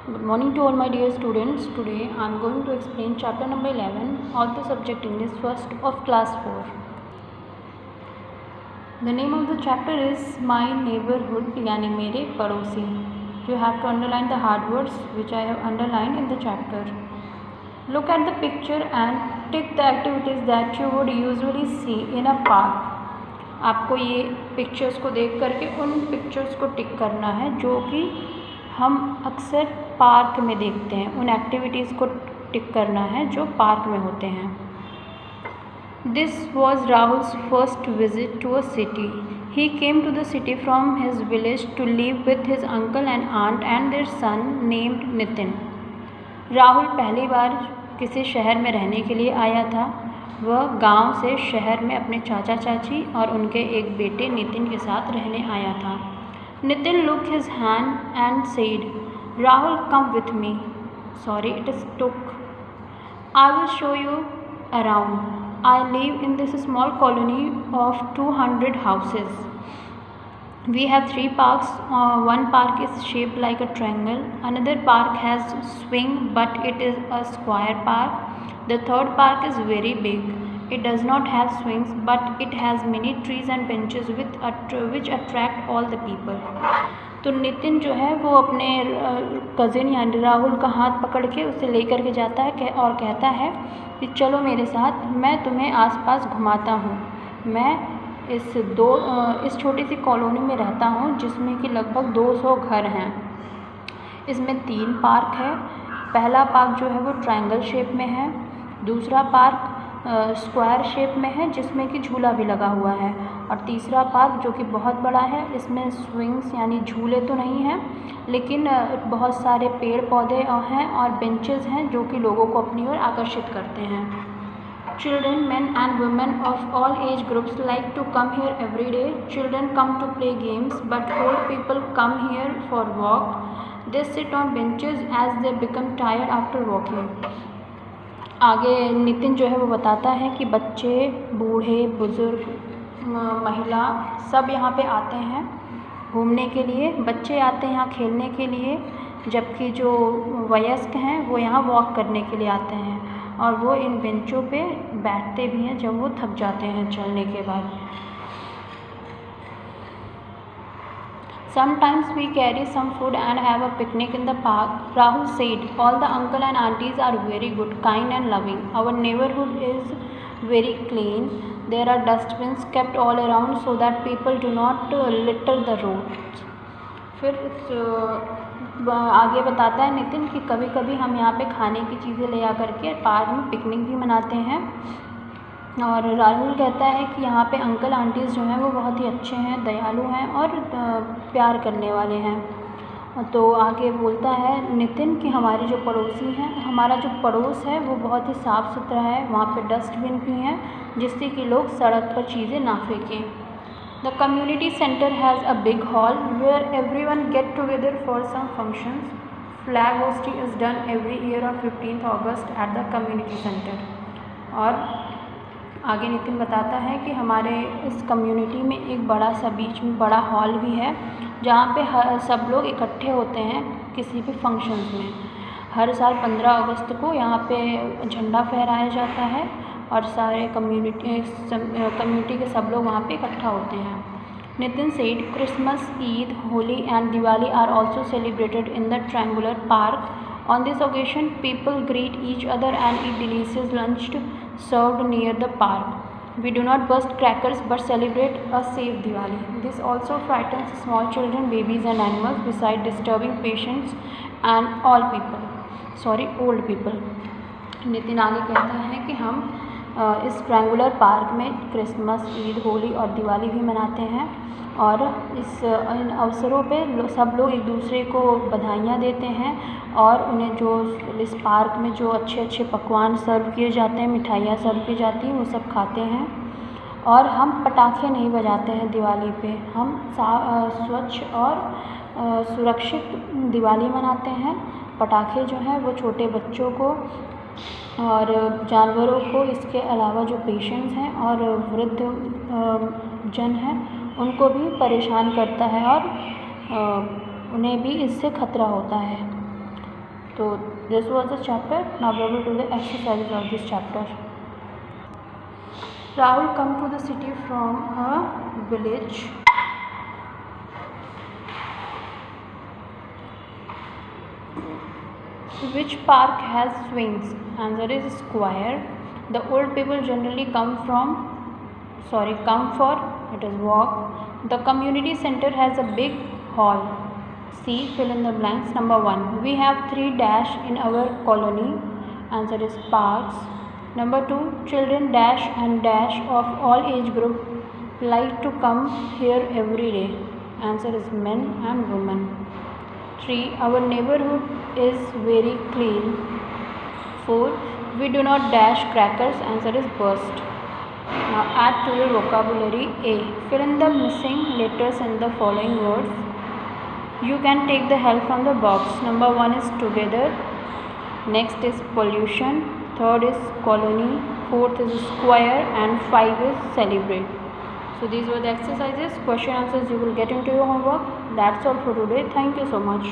Good morning to all my dear students. Today I am going to explain chapter number 11 of the subject English first of class 4. The name of the chapter is My Neighborhood यानी मेरे पड़ोसी. You have to underline the hard words which I have underlined in the chapter. Look at the picture and tick the activities that you would usually see in a park. आपको ये pictures को देख करके उन pictures को टिक करना है जो कि हम अक्सर पार्क में देखते हैं. उन एक्टिविटीज़ को टिक करना है जो पार्क में होते हैं. This was Rahul's first visit to a city. He came to the city from his village to live with his uncle and aunt and their son named Nitin. Rahul पहली बार किसी शहर में रहने के लिए आया था. वह गांव से शहर में अपने चाचा चाची और उनके एक बेटे नितिन के साथ रहने आया था. Nitin looked his hand and said, Rahul, come with me. Sorry, it is took. I will show you around. I live in this small colony of 200 houses. We have 3 parks. One park is shaped like a triangle. Another park has swing, but it is a square park. The third park is very big. It does not have swings, but it has many trees and benches which attract all the people. तो नितिन जो है वो अपने cousin यानी राहुल का हाथ पकड़ के उसे लेकर के जाता है और कहता है कि चलो मेरे साथ, मैं तुम्हें आसपास घुमाता हूँ. मैं इस छोटी सी कॉलोनी में रहता हूँ जिसमें कि लगभग 200 घर हैं. इसमें 3 पार्क है. पहला पार्क जो है वो ट्रायंगल शेप में है. दूसरा पार्क स्क्वायर शेप में है जिसमें कि झूला भी लगा हुआ है. और तीसरा पार्क जो कि बहुत बड़ा है, इसमें स्विंग्स यानी झूले तो नहीं हैं लेकिन बहुत सारे पेड़ पौधे हैं और बेंचेस हैं जो कि लोगों को अपनी ओर आकर्षित करते हैं. Children, men and women of all age groups like to come here every day. Children come to play games, but old people come here for walk. They sit on benches as they become tired after walking. आगे नितिन जो है वो बताता है कि बच्चे, बूढ़े, बुज़ुर्ग, महिला सब यहाँ पे आते हैं घूमने के लिए. बच्चे आते हैं यहाँ खेलने के लिए, जबकि जो वयस्क हैं वो यहाँ वॉक करने के लिए आते हैं और वो इन बेंचों पे बैठते भी हैं जब वो थक जाते हैं चलने के बाद. Sometimes we carry some food and have a picnic in the park. Rahul said, all the uncle and aunties are very good, kind and loving. Our neighborhood is very clean. There are dustbins kept all around so that people do not litter the roads. फिर आगे बताता है नितिन कि कभी कभी हम यहाँ पे खाने की चीज़ें ले आकर के पार्क में पिकनिक भी मनाते हैं. और राहुल कहता है कि यहाँ पे अंकल आंटीज़ जो हैं वो बहुत ही अच्छे हैं, दयालु हैं और प्यार करने वाले हैं. तो आगे बोलता है नितिन कि हमारे जो पड़ोसी हैं, हमारा जो पड़ोस है वो बहुत ही साफ़ सुथरा है. वहाँ पे डस्टबिन भी हैं जिससे कि लोग सड़क पर चीज़ें ना फेंकें. The community centre has a big hall where everyone get together for some functions. Flag hosting is done every year on 15 August at the community centre. और आगे नितिन बताता है कि हमारे इस कम्युनिटी में एक बड़ा सा बीच में बड़ा हॉल भी है जहाँ पे सब लोग इकट्ठे होते हैं किसी भी फंक्शंस में. हर साल 15 अगस्त को यहाँ पे झंडा फहराया जाता है और सारे कम्युनिटी के सब लोग वहाँ पे इकट्ठा होते हैं. Nitin said, Christmas, Eid, Holi and Diwali are also celebrated in the triangular park. On this occasion, people greet each other and eat delicious lunch served near the park. We do not burst crackers but celebrate a safe Diwali. This also frightens small children, babies and animals besides disturbing patients and old people. Nitin आगे कहता है कि हम इस triangular park में Christmas, Eid, Holi और दिवाली भी मनाते हैं और इन अवसरों पे सब लोग एक दूसरे को बधाइयाँ देते हैं और उन्हें जो इस पार्क में जो अच्छे अच्छे पकवान सर्व किए जाते हैं, मिठाइयाँ सर्व की जाती हैं, वो सब खाते हैं. और हम पटाखे नहीं बजाते हैं दिवाली पे. हम स्वच्छ और सुरक्षित दिवाली मनाते हैं. पटाखे जो हैं वो छोटे बच्चों को और जानवरों को, इसके अलावा जो पेशेंट्स हैं और वृद्ध जन हैं उनको भी परेशान करता है और उन्हें भी इससे खतरा होता है. So this was the chapter. Now we will do the exercises of this chapter. Rahul come to the city from a village. Which park has swings? Answer is square. The old people generally come for it is walk. The community center has a big hall. C. Fill in the blanks. Number 1. We have 3 dash in our colony. Answer is parks. Number 2. Children dash and dash of all age group like to come here every day. Answer is men and women. 3. Our neighborhood is very clean. 4. We do not dash crackers. Answer is burst. Now add to your vocabulary. A. Fill in the missing letters in the following words. You can take the help from the box. Number 1 is together. Next is pollution. Third is colony. Fourth is square. And 5 is celebrate. So these were the exercises. Question answers you will get into your homework. That's all for today. Thank you so much.